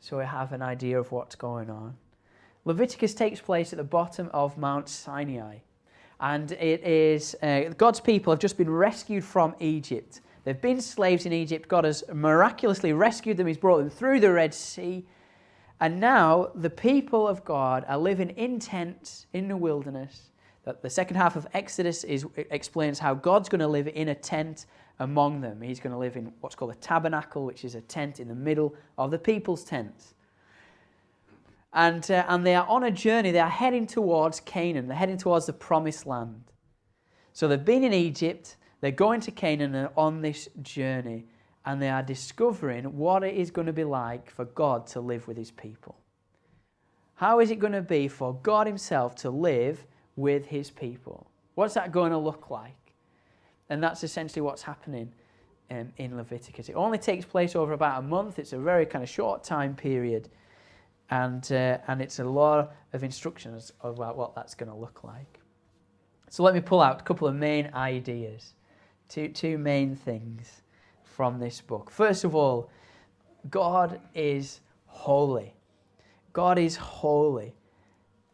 so we have an idea of what's going on. Leviticus takes place at the bottom of Mount Sinai. And it is, God's people have just been rescued from Egypt. They've been slaves in Egypt. God has miraculously rescued them. He's brought them through the Red Sea. And now the people of God are living in tents in the wilderness. The second half of Exodus explains how God's going to live in a tent among them. He's going to live in what's called a tabernacle, which is a tent in the middle of the people's tents. And they are on a journey. They are heading towards Canaan. They're heading towards the promised land. So they've been in Egypt. They're going to Canaan and on this journey. And they are discovering what it is going to be like for God to live with his people. How is it going to be for God himself to live with his people? What's that going to look like? And that's essentially what's happening in Leviticus. It only takes place over about a month. It's a very kind of short time period. And it's a lot of instructions about what that's going to look like. So let me pull out a couple of main ideas, two main things from this book. First of all, God is holy. God is holy.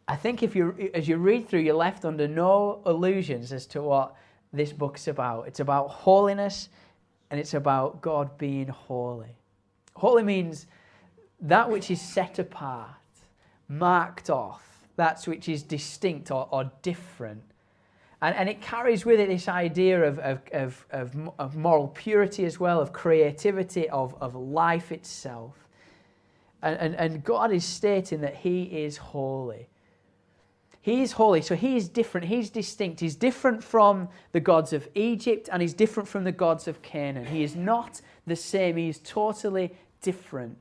I think as you read through, you're left under no illusions as to what this book's about. It's about holiness, and it's about God being holy. Holy means that which is set apart, marked off, that which is distinct or different. And it carries with it this idea of moral purity as well, of creativity, of life itself. And God is stating that he is holy. He is holy, so he is different, he's distinct. He's different from the gods of Egypt, and he's different from the gods of Canaan. He is not the same, he is totally different.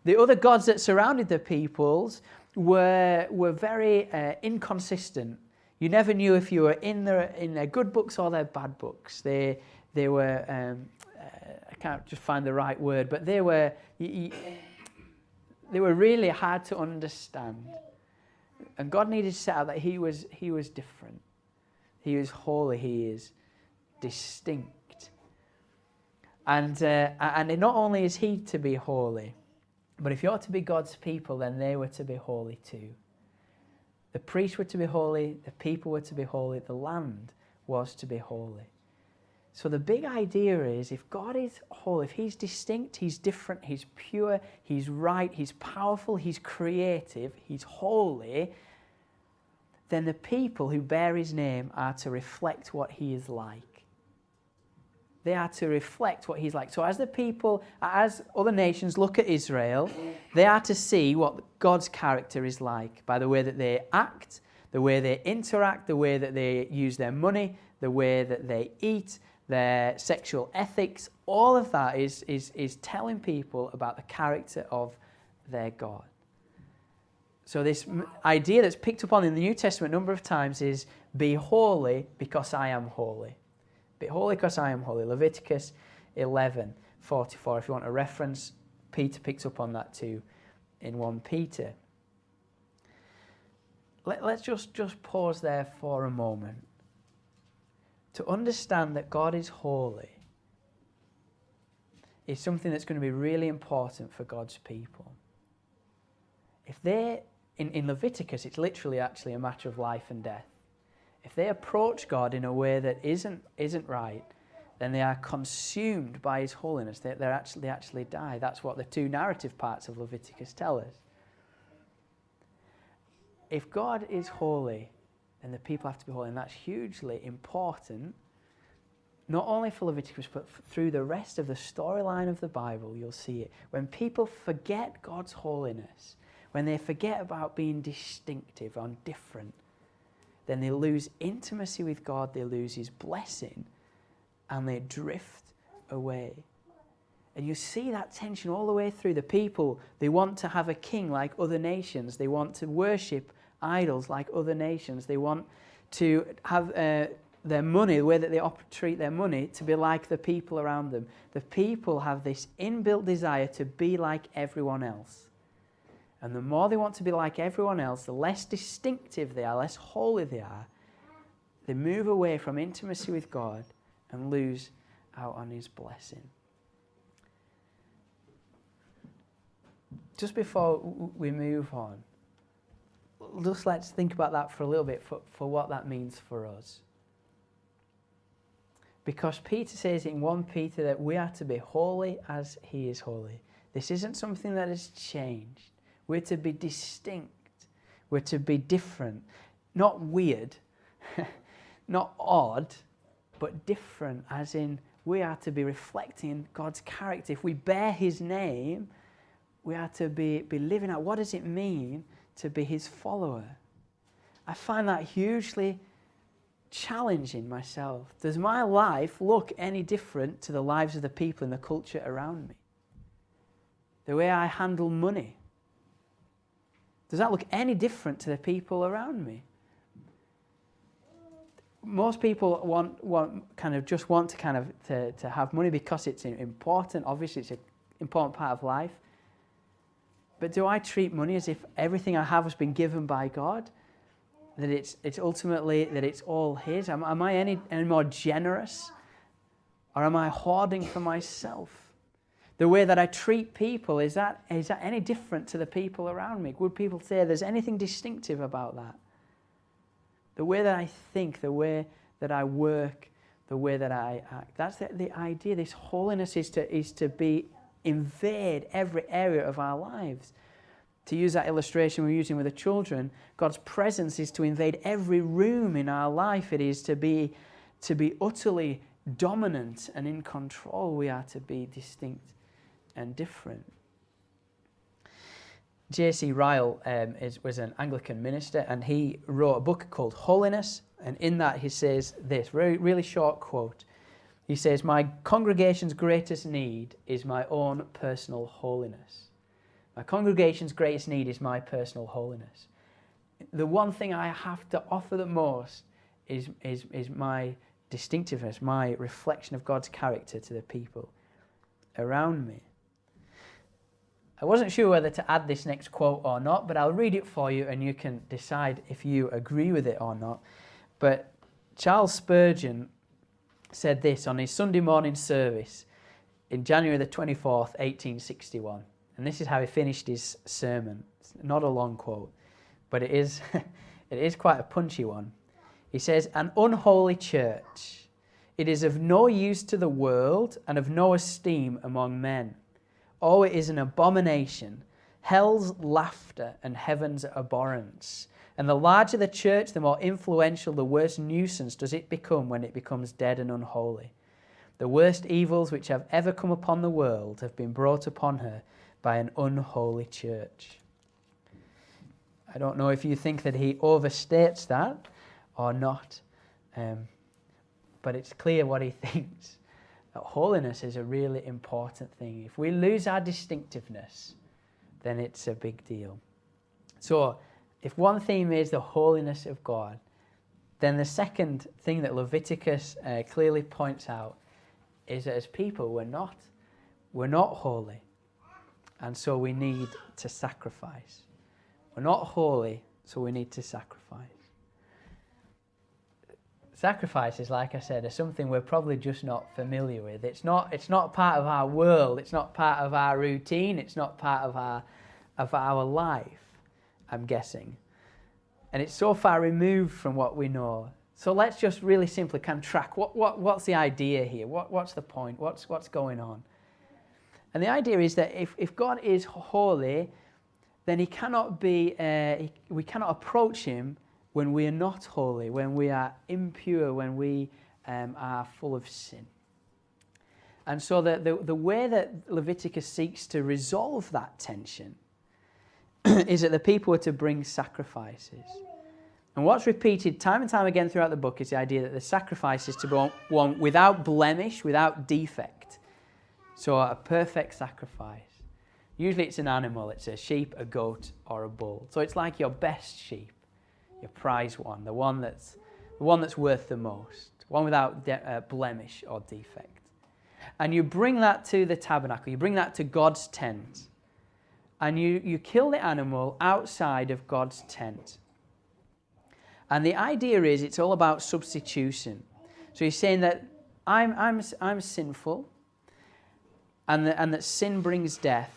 The other gods that surrounded the peoples were very inconsistent. You never knew if you were in their good books or their bad books. They were, I can't just find the right word, but they were really hard to understand. And God needed to set out that he was different. He is holy. He is distinct. And not only is he to be holy, but if you're to be God's people, then they were to be holy too. The priests were to be holy, the people were to be holy, the land was to be holy. So the big idea is, if God is holy, if he's distinct, he's different, he's pure, he's right, he's powerful, he's creative, he's holy, then the people who bear his name are to reflect what he is like. They are to reflect what he's like. So as other nations look at Israel, they are to see what God's character is like by the way that they act, the way they interact, the way that they use their money, the way that they eat, their sexual ethics. All of that is telling people about the character of their God. So this idea that's picked up on in the New Testament a number of times is, be holy because I am holy. Be holy because I am holy. Leviticus 11:44. If you want a reference, Peter picks up on that too in 1 Peter. Let's just pause there for a moment. To understand that God is holy is something that's going to be really important for God's people. If in Leviticus, it's literally actually a matter of life and death. If they approach God in a way that isn't right, then they are consumed by his holiness. They actually die. That's what the two narrative parts of Leviticus tell us. If God is holy, then the people have to be holy, and that's hugely important, not only for Leviticus, but through the rest of the storyline of the Bible. You'll see it. When people forget God's holiness, when they forget about being distinctive and different, then they lose intimacy with God, they lose his blessing, and they drift away. And you see that tension all the way through. The people, they want to have a king like other nations. They want to worship idols like other nations. They want to have their money, the way that they treat their money, to be like the people around them. The people have this inbuilt desire to be like everyone else. And the more they want to be like everyone else, the less distinctive they are, less holy they are. They move away from intimacy with God and lose out on his blessing. just before we move on, just let's think about that for a little bit, for what that means for us. Because Peter says in 1 Peter that we are to be holy as he is holy. This isn't something that has changed. We're to be distinct. We're to be different. Not weird, not odd, but different, as in we are to be reflecting God's character. If we bear his name, we are to be living out. What does it mean to be his follower? I find that hugely challenging myself. Does my life look any different to the lives of the people in the culture around me? The way I handle money, does that look any different to the people around me? Most people want to have money because it's important. Obviously, it's an important part of life. But do I treat money as if everything I have has been given by God? That it's ultimately that it's all his? Am I any more generous, or am I hoarding for myself? The way that I treat people, is that any different to the people around me? Would people say there's anything distinctive about that? The way that I think, the way that I work, the way that I act. That's the idea. This holiness is to invade every area of our lives. To use that illustration we're using with the children, God's presence is to invade every room in our life. It is to be utterly dominant and in control. We are to be distinct and different. J.C. Ryle was an Anglican minister, and he wrote a book called Holiness, and in that he says this, really short quote. He says, "My congregation's greatest need is my own personal holiness. My congregation's greatest need is my personal holiness. The one thing I have to offer the most is my distinctiveness, my reflection of God's character to the people around me." I wasn't sure whether to add this next quote or not, but I'll read it for you and you can decide if you agree with it or not. But Charles Spurgeon said this on his Sunday morning service in January the 24th, 1861. And this is how he finished his sermon. It's not a long quote, but it is quite a punchy one. He says, "An unholy church, it is of no use to the world and of no esteem among men. Oh, it is an abomination, hell's laughter and heaven's abhorrence. And the larger the church, the more influential, the worse nuisance does it become when it becomes dead and unholy. The worst evils which have ever come upon the world have been brought upon her by an unholy church." I don't know if you think that he overstates that or not, but it's clear what he thinks. That holiness is a really important thing. If we lose our distinctiveness, then it's a big deal. So, if one theme is the holiness of God, then the second thing that Leviticus clearly points out is that as people, we're not holy. And so we need to sacrifice. We're not holy, so we need to sacrifice. Sacrifices, like I said, are something we're probably just not familiar with. It's not part of our world. It's not part of our routine. It's not part of our life, I'm guessing. And it's so far removed from what we know. So let's just really simply kind of track what's the idea here? What's the point? What's going on? And the idea is that if God is holy, then we cannot approach him when we are not holy, when we are impure, when we are full of sin. And so the way that Leviticus seeks to resolve that tension is that the people are to bring sacrifices. And what's repeated time and time again throughout the book is the idea that the sacrifice is to be one without blemish, without defect. So a perfect sacrifice. Usually it's an animal. It's a sheep, a goat, or a bull. So it's like your best sheep, your prize one, the one that's worth the most, one without blemish or defect. And you bring that to the tabernacle. You bring that to God's tent. And you kill the animal outside of God's tent. And the idea is it's all about substitution. So he's saying that I'm sinful, and that sin brings death,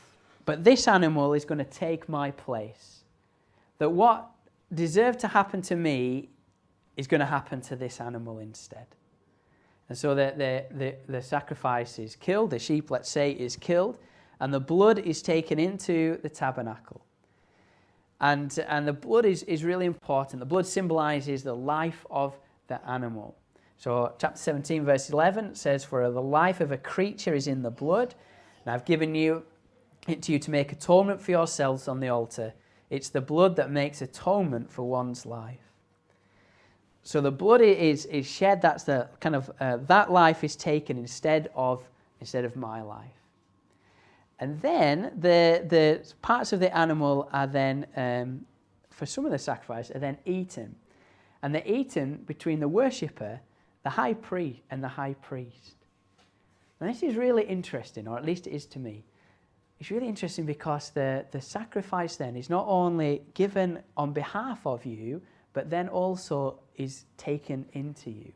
But this animal is going to take my place. That what deserved to happen to me is going to happen to this animal instead. And so the sacrifice is killed, the sheep, let's say, is killed, and the blood is taken into the tabernacle. And the blood is really important. The blood symbolizes the life of the animal. So chapter 17, verse 11 says, "For the life of a creature is in the blood, and I've given it to you to make atonement for yourselves on the altar. It's the blood that makes atonement for one's life." So the blood is shed. That's the kind of that life is taken instead of my life. And then the parts of the animal are then, for some of the sacrifice, are then eaten. And they're eaten between the worshipper, the high priest, and the high priest. And this is really interesting, or at least it is to me. It's really interesting because the sacrifice then is not only given on behalf of you, but then also is taken into you.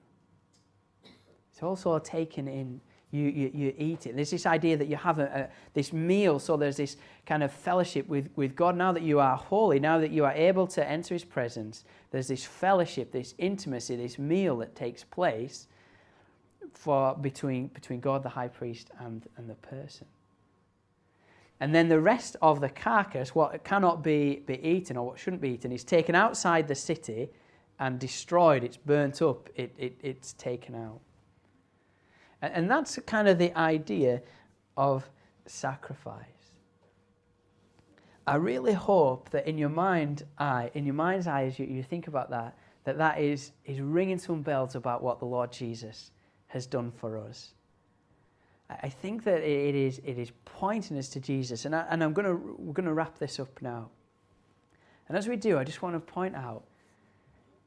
It's also taken in. You eat it. There's this idea that you have this meal, so there's this kind of fellowship with God. Now that you are holy, now that you are able to enter His presence, there's this fellowship, this intimacy, this meal that takes place between God, the high priest, and the person. And then the rest of the carcass, what cannot be eaten or what shouldn't be eaten, is taken outside the city and destroyed. It's burnt up. It's taken out. And that's kind of the idea of sacrifice. I really hope that in your mind's eye, as you think about that is ringing some bells about what the Lord Jesus has done for us. I think that it is pointing us to Jesus, and we're gonna wrap this up now. And as we do, I just want to point out.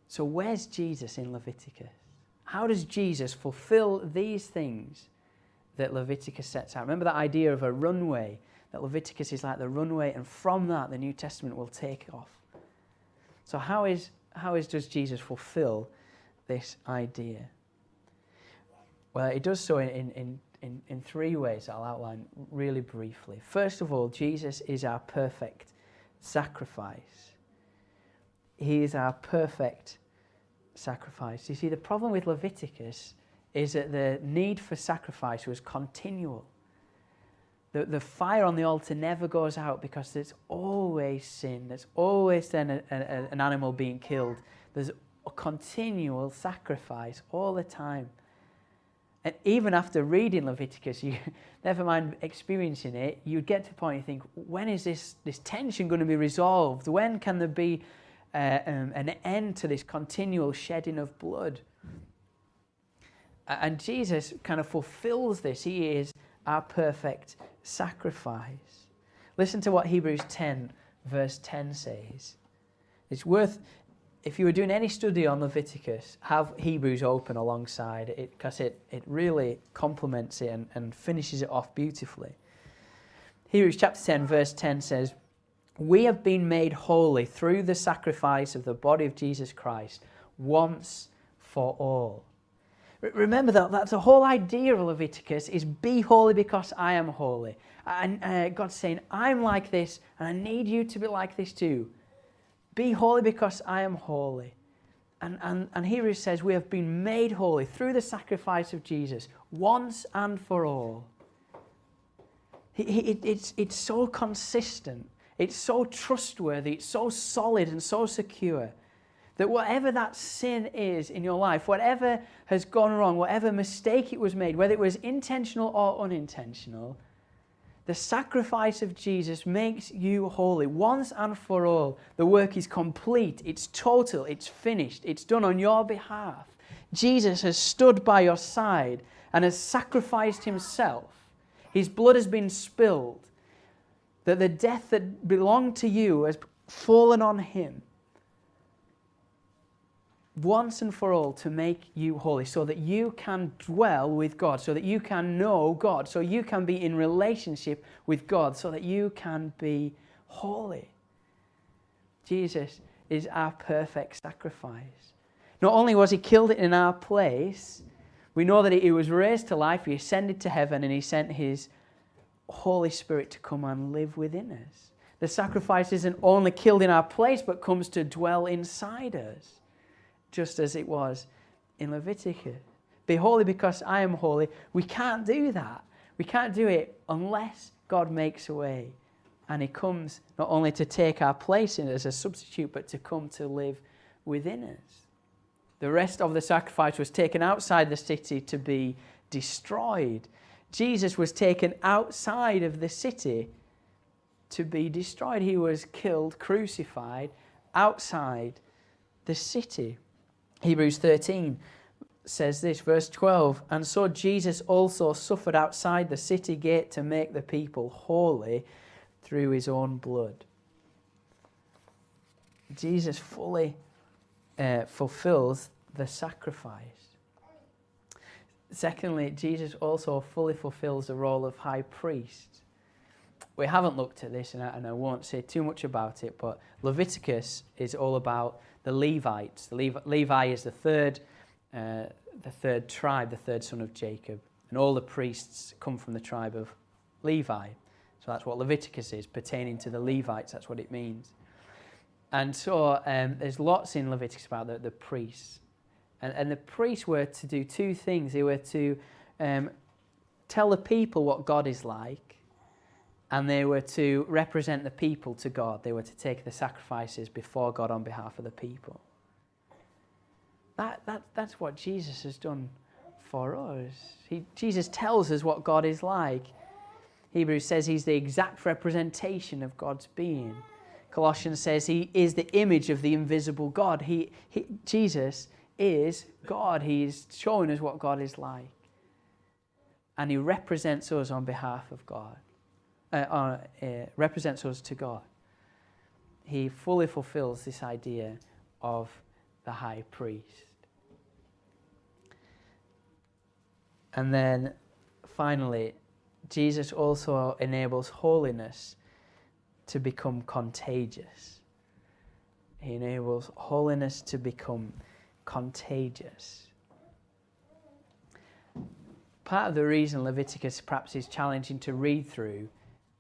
So where's Jesus in Leviticus? How does Jesus fulfill these things that Leviticus sets out? Remember that idea of a runway, that Leviticus is like the runway, and from that the New Testament will take off. So how does Jesus fulfill this idea? Well, it does so in three ways that I'll outline really briefly. First of all, Jesus is our perfect sacrifice. He is our perfect sacrifice. You see, the problem with Leviticus is that the need for sacrifice was continual. The fire on the altar never goes out because there's always sin. There's always then an animal being killed. There's a continual sacrifice all the time. And even after reading Leviticus, you never mind experiencing it, you get to a point you think, when is this tension going to be resolved? When can there be an end to this continual shedding of blood? And Jesus kind of fulfills this. He is our perfect sacrifice. Listen to what Hebrews 10 verse 10 says. It's worth, if you were doing any study on Leviticus, have Hebrews open alongside it, because it really complements it and finishes it off beautifully. Hebrews chapter 10 verse 10 says, "We have been made holy through the sacrifice of the body of Jesus Christ once for all." Remember that's the whole idea of Leviticus, is be holy because I am holy. And God's saying, I'm like this, and I need you to be like this too. Be holy because I am holy. And Hebrews says we have been made holy through the sacrifice of Jesus once and for all. It's so consistent. It's so trustworthy, it's so solid and so secure that whatever that sin is in your life, whatever has gone wrong, whatever mistake it was made, whether it was intentional or unintentional, the sacrifice of Jesus makes you holy once and for all. The work is complete, it's total, it's finished, it's done on your behalf. Jesus has stood by your side and has sacrificed himself. His blood has been spilled. That the death that belonged to you has fallen on him once and for all to make you holy, so that you can dwell with God, so that you can know God, so you can be in relationship with God, so that you can be holy. Jesus is our perfect sacrifice. Not only was he killed in our place, we know that he was raised to life, he ascended to heaven, and he sent his Holy Spirit to come and live within us. The sacrifice isn't only killed in our place, but comes to dwell inside us, just as it was in Leviticus. Be holy because I am holy. We can't do that. We can't do it unless God makes a way. And he comes not only to take our place in as a substitute, but to come to live within us. The rest of the sacrifice was taken outside the city to be destroyed. Jesus was taken outside of the city to be destroyed. He was killed, crucified outside the city. Hebrews 13 says this, verse 12, and so Jesus also suffered outside the city gate to make the people holy through his own blood. Jesus fully fulfills the sacrifice. Secondly, Jesus also fully fulfills the role of high priest. We haven't looked at this, and I won't say too much about it, but Leviticus is all about the Levites. Levi is the third tribe, the third son of Jacob, and all the priests come from the tribe of Levi. So that's what Leviticus is, pertaining to the Levites. That's what it means. And so there's lots in Leviticus about the priests. And the priests were to do two things. They were to tell the people what God is like, and they were to represent the people to God. They were to take the sacrifices before God on behalf of the people. That's what Jesus has done for us. Jesus tells us what God is like. Hebrews says he's the exact representation of God's being. Colossians says he is the image of the invisible God. Jesus is God. He's showing us what God is like. And he represents us on behalf of God. Represents us to God. He fully fulfills this idea of the high priest. And then finally, Jesus also enables holiness to become contagious. He enables holiness to become contagious. Part of the reason Leviticus perhaps is challenging to read through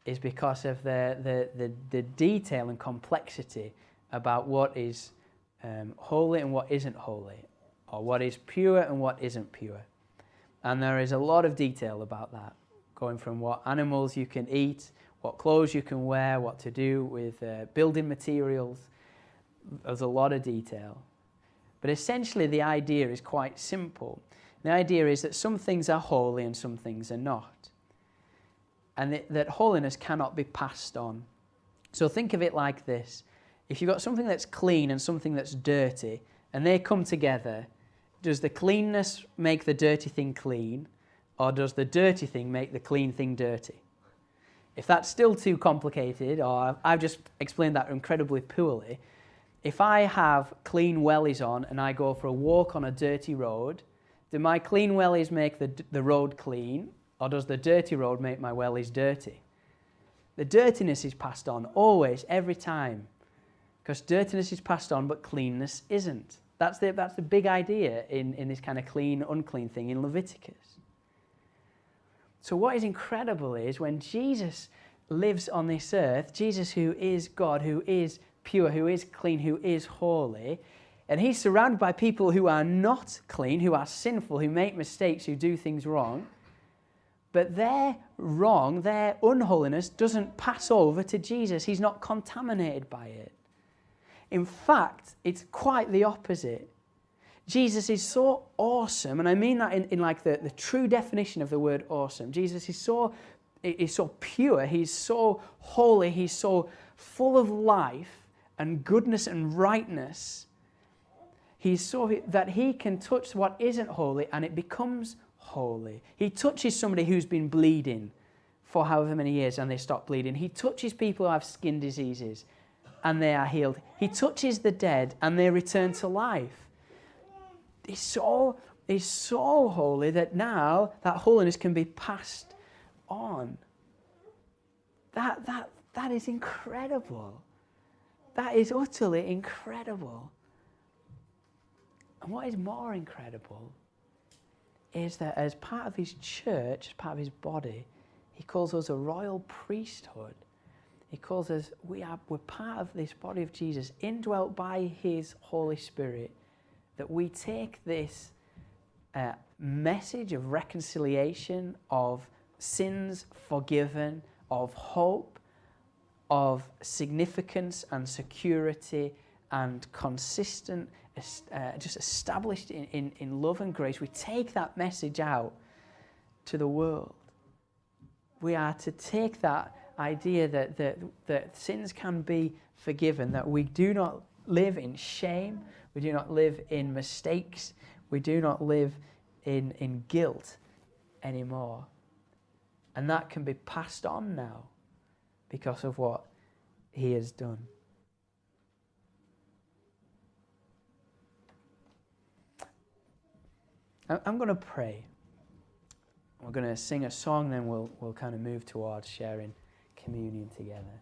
is because of the detail and complexity about what is holy and what isn't holy, or what is pure and what isn't pure. And there is a lot of detail about that, going from what animals you can eat, what clothes you can wear, what to do with building materials. There's a lot of detail. But essentially the idea is quite simple. The idea is that some things are holy and some things are not. And that holiness cannot be passed on. So think of it like this. If you've got something that's clean and something that's dirty, and they come together, does the cleanness make the dirty thing clean, or does the dirty thing make the clean thing dirty? If that's still too complicated, or I've just explained that incredibly poorly, if I have clean wellies on and I go for a walk on a dirty road, do my clean wellies make the road clean, or does the dirty road make my wellies dirty? The dirtiness is passed on always, every time, because dirtiness is passed on but cleanness isn't. That's the big idea in this kind of clean, unclean thing in Leviticus. So what is incredible is when Jesus lives on this earth, Jesus who is God, who is pure, who is clean, who is holy, and he's surrounded by people who are not clean, who are sinful, who make mistakes, who do things wrong, but their wrong, their unholiness doesn't pass over to Jesus. He's not contaminated by it. In fact, it's quite the opposite. Jesus is so awesome, and I mean that in like the true definition of the word awesome. Jesus is so pure, he's so holy, he's so full of life and goodness and rightness. He's so that he can touch what isn't holy and it becomes holy. He touches somebody who's been bleeding for however many years and they stop bleeding. He touches people who have skin diseases and they are healed. He touches the dead and they return to life. He's so holy that now that holiness can be passed on. That is incredible. That is utterly incredible. And what is more incredible is that as part of his church, as part of his body, He calls us a royal priesthood. He calls us, we're part of this body of Jesus, indwelt by his Holy Spirit, that we take this message of reconciliation, of sins forgiven, of hope, of significance and security and consistent, just established in love and grace. We take that message out to the world. We are to take that idea that sins can be forgiven, that we do not live in shame, we do not live in mistakes, we do not live in guilt anymore. And that can be passed on now because of what he has done. I'm going to pray. We're going to sing a song, then we'll kind of move towards sharing communion together.